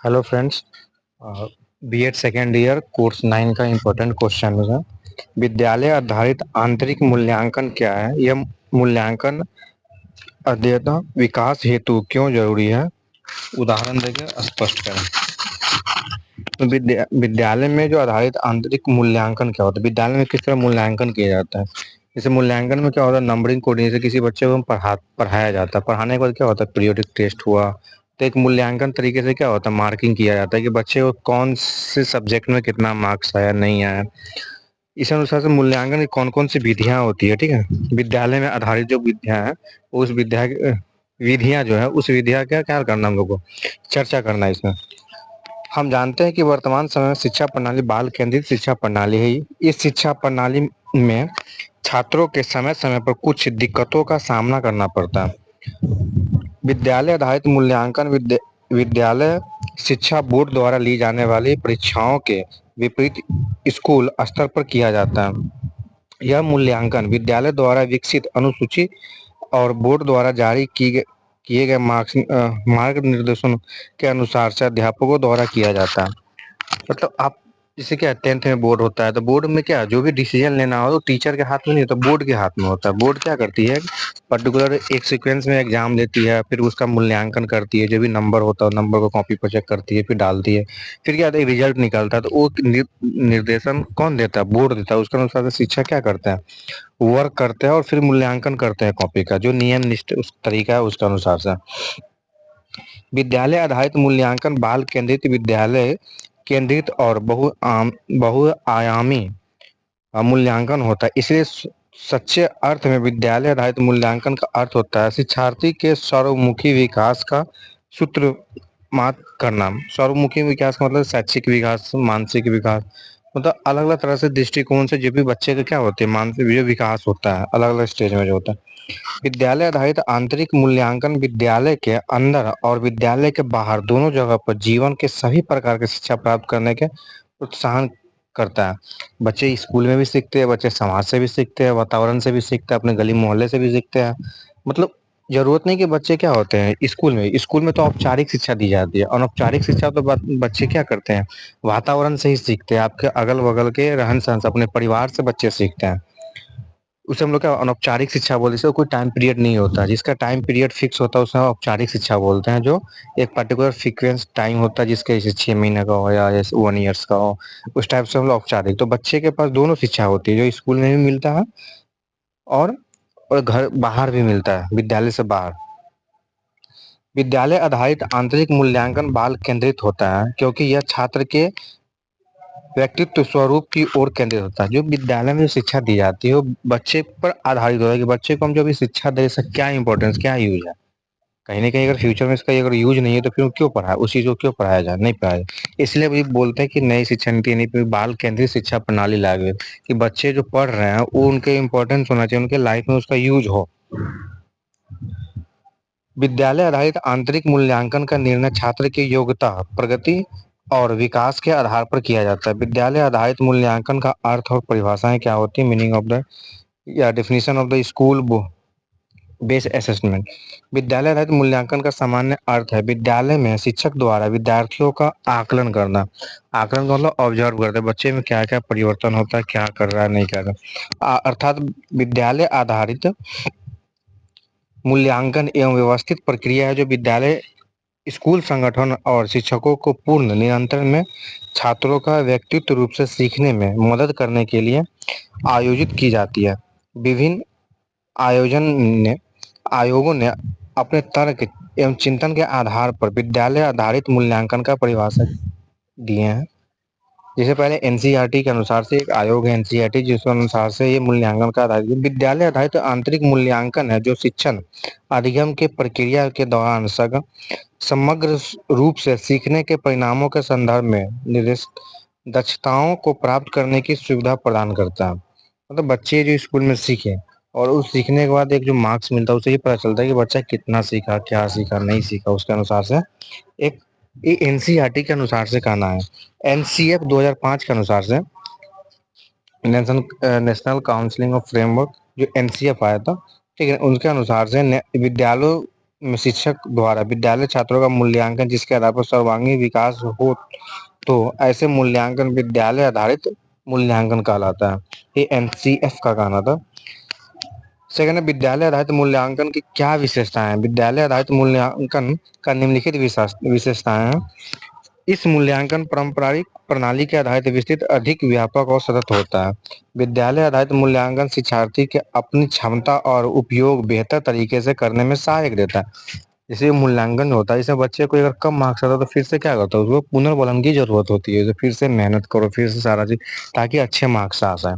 Hello friends. BEd second year course 9 का important question है। विद्यालय आधारित आंतरिक मूल्यांकन क्या है? यह मूल्यांकन अध्ययन विकास हेतु क्यों जरूरी है? उदाहरण देकर स्पष्ट करें। तो विद्यालय में जो आधारित आंतरिक मूल्यांकन क्या होता है? विद्यालय में किस तरह मूल्यांकन किया जाता है? जैसे मूल्यांकन में क्या होता है, नंबरिंग कोडिंग से किसी बच्चे को पढ़ाया जाता है। पढ़ाने के बाद क्या होता है, पीरियोडिक टेस्ट हुआ। तो एक मूल्यांकन तरीके से क्या होता है, मार्किंग किया जाता है कि बच्चे को कौन से सब्जेक्ट में कितना मार्क्स आया नहीं आया। इस अनुसार से मूल्यांकन की कौन कौन सी विधियां होती है, ठीक है। विद्यालय में आधारित जो विधियां हैं, उस विधियां जो है उस विधिया का क्या करना, हम लोग को चर्चा करना है इसमें। हम जानते हैं कि वर्तमान समय में शिक्षा प्रणाली बाल केंद्रित शिक्षा प्रणाली है। इस शिक्षा प्रणाली में छात्रों के समय समय पर कुछ दिक्कतों का सामना करना पड़ता है। विद्यालय आधारित मूल्यांकन विद्यालय शिक्षा बोर्ड द्वारा ली जाने वाली परीक्षाओं के विपरीत स्कूल स्तर पर किया जाता है। यह मूल्यांकन विद्यालय द्वारा विकसित अनुसूची और बोर्ड द्वारा जारी किए गए मार्ग निर्देशन के अनुसार से अध्यापकों द्वारा किया जाता है। मतलब आप जैसे क्या 10th में बोर्ड होता है, तो बोर्ड में क्या जो भी डिसीजन लेना हो तो टीचर के हाथ में नहीं होता, बोर्ड के हाथ में होता है। बोर्ड क्या करती है, पर्टिकुलर एक सीक्वेंस में एग्जाम लेती है, फिर उसका मूल्यांकन करती है। जो भी नंबर होता है नंबर को कॉपी पर चेक करती है, फिर डालती है। फिर क्या होता है, रिजल्ट निकलता है। तो वो निर्देशन कौन देता है? बोर्ड देता है। उसके अनुसार से शिक्षा क्या करते हैं, वर्क करते हैं और फिर मूल्यांकन करते हैं कॉपी का। जो नियम निष्ठ उस तरीका है उसके अनुसार से। विद्यालय आधारित मूल्यांकन बाल केंद्रित विद्यालय केंद्रित और बहुआयामी मूल्यांकन होता है। इसलिए सच्चे अर्थ में विद्यालय आधारित मूल्यांकन का अर्थ होता है शिक्षार्थी के सर्वमुखी विकास का सूत्रपात करना। सर्वमुखी विकास का मतलब शैक्षिक विकास, मानसिक विकास, मतलब अलग अलग तरह से दृष्टिकोण से जो भी बच्चे का क्या होते हैं, मानसिक जो विकास होता है अलग अलग स्टेज में जो होता है। विद्यालय आधारित आंतरिक मूल्यांकन विद्यालय के अंदर और विद्यालय के बाहर दोनों जगह पर जीवन के सभी प्रकार की शिक्षा प्राप्त करने के प्रोत्साहन करता है। बच्चे स्कूल में भी सीखते हैं, बच्चे समाज से भी सीखते हैं, वातावरण से भी सीखते हैं, अपने गली मोहल्ले से भी सीखते हैं। मतलब जरूरत नहीं कि बच्चे क्या होते हैं स्कूल में तो औपचारिक शिक्षा दी जाती है। अनौपचारिक शिक्षा तो बच्चे क्या करते हैं, वातावरण से ही सीखते हैं। आपके अगल बगल के रहन सहन से, अपने परिवार से बच्चे सीखते हैं। उसे हम लोग क्या अनौपचारिक शिक्षा बोलते हैं। इसका कोई टाइम पीरियड नहीं होता। जिसका टाइम पीरियड फिक्स होता है उसे औपचारिक शिक्षा बोलते हैं। जो एक पर्टिकुलर फ्रीक्वेंस टाइम होता है, जिसके जैसे 6 महीने का हो या जैसे 1 ईयर्स का हो, उस टाइप से हम लोग औपचारिक। तो बच्चे के पास दोनों शिक्षा होती है, जो स्कूल में भी मिलता है और घर बाहर भी मिलता है, विद्यालय से बाहर। विद्यालय आधारित आंतरिक मूल्यांकन बाल केंद्रित होता है क्योंकि यह छात्र के व्यक्तित्व स्वरूप की ओर केंद्रित होता है। जो विद्यालय में जो शिक्षा दी जाती है वो बच्चे पर आधारित होता है कि बच्चे को हम जो भी शिक्षा दे, इसका क्या इंपॉर्टेंस, क्या यूज है। कहीं ना कहीं अगर फ्यूचर में इसका अगर यूज नहीं है तो फिर क्यों पढ़ाए, उस चीज को क्यों पढ़ाया जाए, नहीं पढ़ाया जाए। इसलिए भी बोलते हैं कि नई शिक्षा नीति यानी कि बाल केंद्रित शिक्षा प्रणाली लागू, कि बच्चे जो पढ़ रहे हैं वो उनके इंपॉर्टेंस होना चाहिए, उनके लाइफ में उसका यूज हो। विद्यालय आधारित आंतरिक मूल्यांकन का निर्णय छात्र की योग्यता, प्रगति और विकास के आधार पर किया जाता है। विद्यालय आधारित मूल्यांकन का अर्थ और परिभाषाएं क्या होती है, मीनिंग ऑफ द या definition of the school based assessment. विद्यालय आधारित मूल्यांकन का सामान्य अर्थ है विद्यालय में शिक्षक द्वारा विद्यार्थियों का आकलन करना। आकलन का मतलब ऑब्जर्व करते हैं बच्चे में क्या क्या परिवर्तन होता है, क्या कर रहा है, नहीं कर रहा। अर्थात विद्यालय आधारित मूल्यांकन एवं व्यवस्थित प्रक्रिया है जो विद्यालय, स्कूल संगठन और शिक्षकों को पूर्ण नियंत्रण में छात्रों का व्यक्तित्व रूप से सीखने में मदद करने के लिए आयोजित की जाती है। विभिन्न आयोजन ने आयोगों ने अपने तर्क एवं चिंतन के आधार पर विद्यालय आधारित मूल्यांकन का परिभाषा दिए हैं। जैसे पहले एनसीईआरटी के अनुसार से एक आयोग है एनसीईआरटी, जिसके अनुसार से ये मूल्यांकन का आधारित विद्यालय आधारित आंतरिक मूल्यांकन है जो शिक्षण अधिगम के प्रक्रिया के दौरान समग्र रूप से सीखने के परिणामों के संदर्भ में निर्दिष्ट दक्षताओं को प्राप्त करने की सुविधा प्रदान करता है। मतलब बच्चे जो स्कूल में सीखे और उस सीखने के बाद एक जो मार्क्स मिलता है, उससे ये पता चलता है कि बच्चा कितना सीखा, क्या सीखा, नहीं सीखा। उसके अनुसार से एक ये एनसीईआरटी के अनुसार से कहना है। एनसीएफ 2005 के अनुसार से नेशनल काउंसिलिंग ऑफ फ्रेमवर्क, जो एनसीएफ आया था, ठीक है, उनके अनुसार से विद्यालयों शिक्षक द्वारा विद्यालय छात्रों का मूल्यांकन जिसके आधार पर सर्वांगीण विकास हो, तो ऐसे मूल्यांकन विद्यालय आधारित मूल्यांकन कहलाता है। ये एनसीएफ का कहना था। सेकंड है, विद्यालय आधारित मूल्यांकन की क्या विशेषताएं हैं? विद्यालय आधारित मूल्यांकन का निम्नलिखित विशेषताएं हैं। इस मूल्यांकन पारंपरिक प्रणाली के आधारित विस्तृत, अधिक व्यापक और सतत होता है। विद्यालय आधारित मूल्यांकन शिक्षार्थी के अपनी क्षमता और उपयोग बेहतर तरीके से करने में सहायक देता है। जैसे मूल्यांकन होता है, इसमें बच्चे को अगर कम मार्क्स आता है तो फिर से क्या करता है, उसको पुनर्बलन की जरूरत होती है, तो फिर से मेहनत करो, फिर से सारा चीज, ताकि अच्छे मार्क्स आ जाए।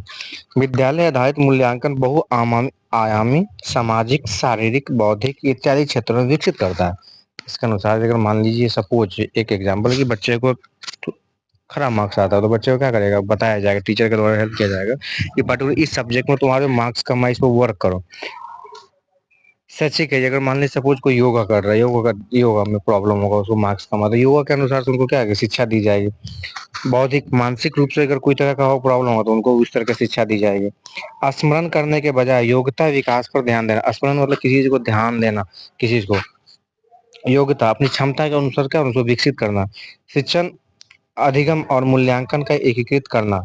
विद्यालय आधारित मूल्यांकन आयामी, सामाजिक, शारीरिक, बौद्धिक इत्यादि क्षेत्रों में विकसित करता है। इसके अनुसार अगर मान लीजिए सपोज एक एग्जाम्पल कि बच्चे को खराब मार्क्स आता है, तो बच्चे को क्या करेगा, बताया जाएगा, टीचर के द्वारा हेल्प किया जाएगा कि पर्टिकुलर इस सब्जेक्ट में तुम्हारे मार्क्स कम है, इस पर वर्क करो। शैक्षिक है, अगर मान लीजिए सपोज कोई योगा कर रहा है, योगा में प्रॉब्लम होगा, उसको मार्क्स कम आता है, योगा के अनुसार से उनको क्या है, शिक्षा दी जाएगी। बौद्धिक मानसिक रूप से अगर कोई तरह का हो प्रॉब्लम हो तो उनको उस तरह की शिक्षा दी जाएगी। स्मरण करने के बजाय योग्यता विकास पर ध्यान देना। स्मरण मतलब किसी चीज को ध्यान देना, किसी चीज को योग्यता अपनी क्षमता के अनुसार क्या उसको विकसित करना। शिक्षण अधिगम और मूल्यांकन का एकीकृत करना।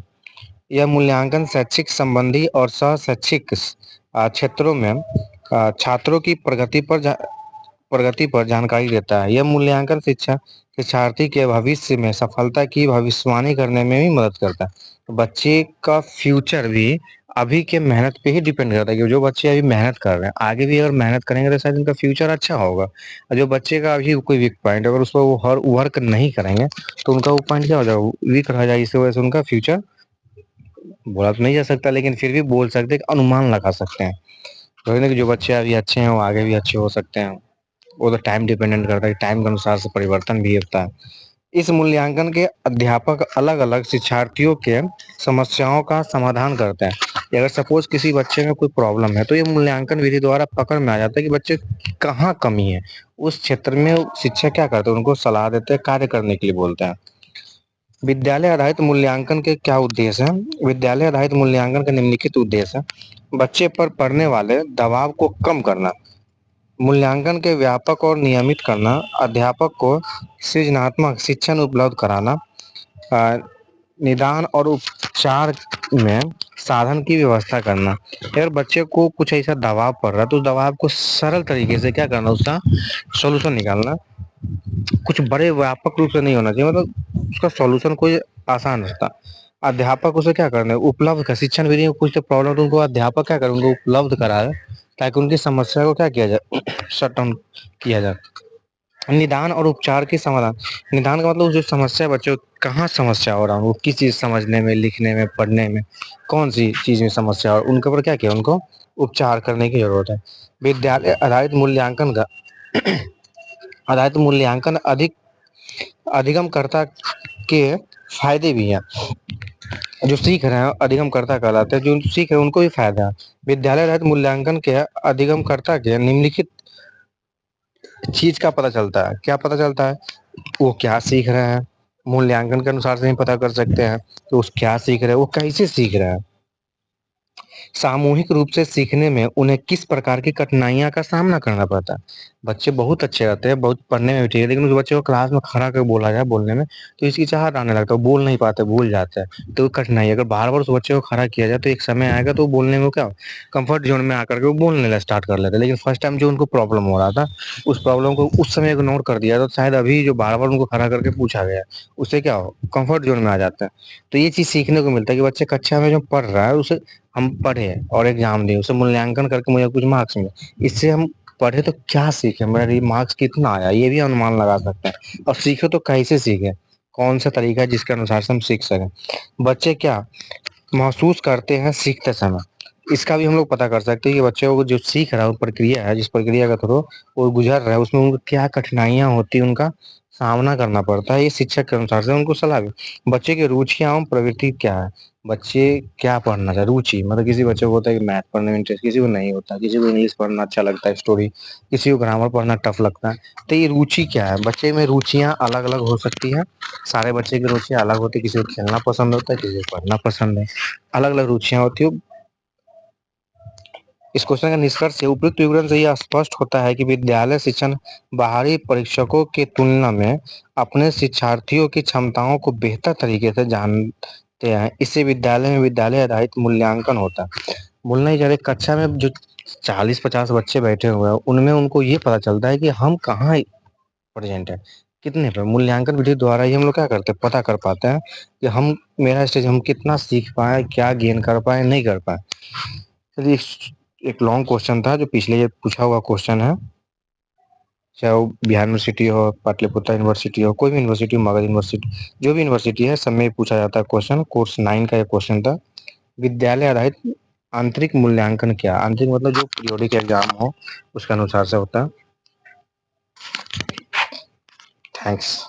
यह मूल्यांकन शैक्षिक संबंधी और सह शैक्षिक क्षेत्रों में छात्रों की प्रगति पर जानकारी देता है। यह मूल्यांकन शिक्षार्थी के भविष्य में सफलता की भविष्यवाणी करने में भी मदद करता है। तो बच्चे का फ्यूचर भी अभी के मेहनत पे ही डिपेंड करता है कि जो बच्चे अभी मेहनत कर रहे हैं, आगे भी अगर मेहनत करेंगे तो शायद उनका फ्यूचर अच्छा होगा। और जो बच्चे का अभी कोई वीक पॉइंट, अगर उस पर वो हर वर्क नहीं करेंगे तो उनका वो पॉइंट क्या हो जाएगा, वीक रह जाएगा। इसी वजह से उनका फ्यूचर बोला तो नहीं जा सकता, लेकिन फिर भी बोल सकते हैं कि अनुमान लगा सकते हैं। तो कि जो बच्चे अभी अच्छे हैं वो आगे भी अच्छे हो सकते हैं। वो तो टाइम डिपेंडेंट करता है, टाइम के अनुसार से परिवर्तन भी होता है। इस मूल्यांकन के अध्यापक अलग अलग शिक्षार्थियों के समस्याओं का समाधान करते हैं। अगर सपोज किसी बच्चे में कोई प्रॉब्लम है तो ये मूल्यांकन विधि द्वारा पकड़ में आ जाता है कि बच्चे की कहाँ कमी है। उस क्षेत्र में शिक्षक क्या करते हैं, उनको सलाह देते हैं, कार्य करने के लिए बोलते हैं। विद्यालय आधारित मूल्यांकन के क्या उद्देश्य हैं? विद्यालय आधारित मूल्यांकन का निम्नलिखित उद्देश्य है। बच्चे पर पड़ने वाले दबाव को कम करना, मूल्यांकन के व्यापक और नियमित करना, अध्यापक को सृजनात्मक शिक्षण उपलब्ध कराना, अ, निदान और उपचार में साधन की व्यवस्था करना। अगर बच्चे को कुछ ऐसा दबाव पड़ रहा है तो उस दबाव को सरल तरीके से क्या करना, उसका सॉल्यूशन निकालना। कुछ बड़े व्यापक रूप से नहीं होना चाहिए, मतलब उसका सॉल्यूशन कोई आसान रहता। अध्यापक उसे क्या करना है, उपलब्ध कर, शिक्षण विधि में कुछ प्रॉब्लम तो उनको अध्यापक क्या करे, उनको उपलब्ध कराए ताकि उनकी समस्या को क्या किया जाए, शट डाउन किया जाए। निदान और उपचार की समाधान। निदान का मतलब जो समस्या बच्चों कहाँ समस्या हो रहा है, वो किस चीज समझने में, लिखने में, पढ़ने में, कौन सी चीज में समस्या हो, उनके ऊपर क्या किया, उनको उपचार करने की जरूरत है। विद्यालय आधारित मूल्यांकन अधिगमकर्ता के फायदे भी हैं। जो सीख रहे हैं अधिगमकर्ता कहलाते हैं, जो सीख रहे हैं उनको भी फायदा है। विद्यालय आधारित मूल्यांकन के अधिगमकर्ता के निम्नलिखित चीज का पता चलता है। क्या पता चलता है, वो क्या सीख रहे हैं, मूल्यांकन के अनुसार से ही पता कर सकते हैं कि वो क्या सीख रहे हैं, वो कैसे सीख रहे हैं। सामूहिक रूप से सीखने में उन्हें किस प्रकार की कठिनाइयां का सामना करना पड़ता है। बच्चे बहुत अच्छे रहते हैं, बहुत पढ़ने में भी ठीक है, लेकिन उस बच्चे को क्लास में खड़ा कर बोला जाए बोलने में तो इसकी चाहत आने लगता है, वो बोल नहीं पाते, भूल जाते हैं। तो कठिनाई, अगर बार बार उस बच्चे को खड़ा किया जाए तो एक समय आएगा तो बोलने में क्या कंफर्ट जोन में आकर के वो बोलने स्टार्ट कर लेते हैं। लेकिन फर्स्ट टाइम जो उनको प्रॉब्लम हो रहा था, उस प्रॉब्लम को उस समय इग्नोर कर दिया तो शायद अभी जो बार बार उनको खड़ा करके पूछा गया उससे क्या हो, कंफर्ट जोन में आ जाता है। तो ये चीज सीखने को मिलता है कि बच्चे कक्षा में जो पढ़ रहा है उसे हम पढ़े और एग्जाम दिए, उसे मूल्यांकन करके मुझे कुछ मार्क्स मिले, इससे हम पढ़े तो क्या सीखे, मेरा मार्क्स कितना आया, ये भी अनुमान लगा सकते हैं। और सीखे तो कैसे सीखे, कौन सा तरीका है जिसके अनुसार से हम सीख सकें। बच्चे क्या महसूस करते हैं सीखते समय, इसका भी हम लोग पता कर सकते हैं कि बच्चे को जो सीख रहा है, वो प्रक्रिया है, जिस प्रक्रिया का थ्रू वो गुजर रहा है, उसमें उनको क्या कठिनाइयां होती है, उनका सामना करना पड़ता है। ये शिक्षक के अनुसार से उनको सलाह भी। बच्चे की रुचियां एवं प्रवृत्ति क्या है, बच्चे क्या पढ़ना चाहते, रुचि मतलब किसी बच्चे को होता है कि मैथ पढ़ने में इंटरेस्ट, किसी को नहीं होता, किसी को इंग्लिश पढ़ना अच्छा लगता है, स्टोरी, किसी को ग्रामर पढ़ना टफ लगता है। तो ये रुचि क्या है, बच्चे में रुचियां अलग अलग हो सकती है। सारे बच्चे की रुचियां अलग होती है, किसी को खेलना पसंद होता है, किसी को पढ़ना पसंद है, अलग अलग रुचियां होती है। इस क्वेश्चन का निष्कर्ष से उपयुक्त विवरण से यह स्पष्ट होता है कि विद्यालय शिक्षण बाहरी परीक्षकों की तुलना में अपने शिक्षार्थियों की क्षमताओं को बेहतर तरीके से जानते हैं। इससे विद्यालय में विद्यालय आधारित मूल्यांकन होता है। बोलना ही चाह कक्षा में जो 40-50 बच्चे बैठे हुए हैं उनमें उनको ये पता चलता है कि हम कहाँ प्रेजेंट है, कितने पे। मूल्यांकन विधि द्वारा ही हम लोग क्या करते हैं, पता कर पाते हैं कि हम मेरा स्टेज हम कितना सीख पाए, क्या गेन कर पाए, नहीं कर पाए। चलिए, एक लॉन्ग क्वेश्चन था जो पिछले ये पूछा हुआ क्वेश्चन है, चाहे वो बिहार यूनिवर्सिटी हो, पाटलिपुत्र यूनिवर्सिटी हो, कोई भी यूनिवर्सिटी, मगध यूनिवर्सिटी, जो भी यूनिवर्सिटी है सब में पूछा जाता है क्वेश्चन। कोर्स 9 का ये क्वेश्चन था। विद्यालय आधारित आंतरिक मूल्यांकन क्या? आंतरिक मतलब जो पीरियोडिक एग्जाम हो उसके अनुसार से होता है। थैंक्स।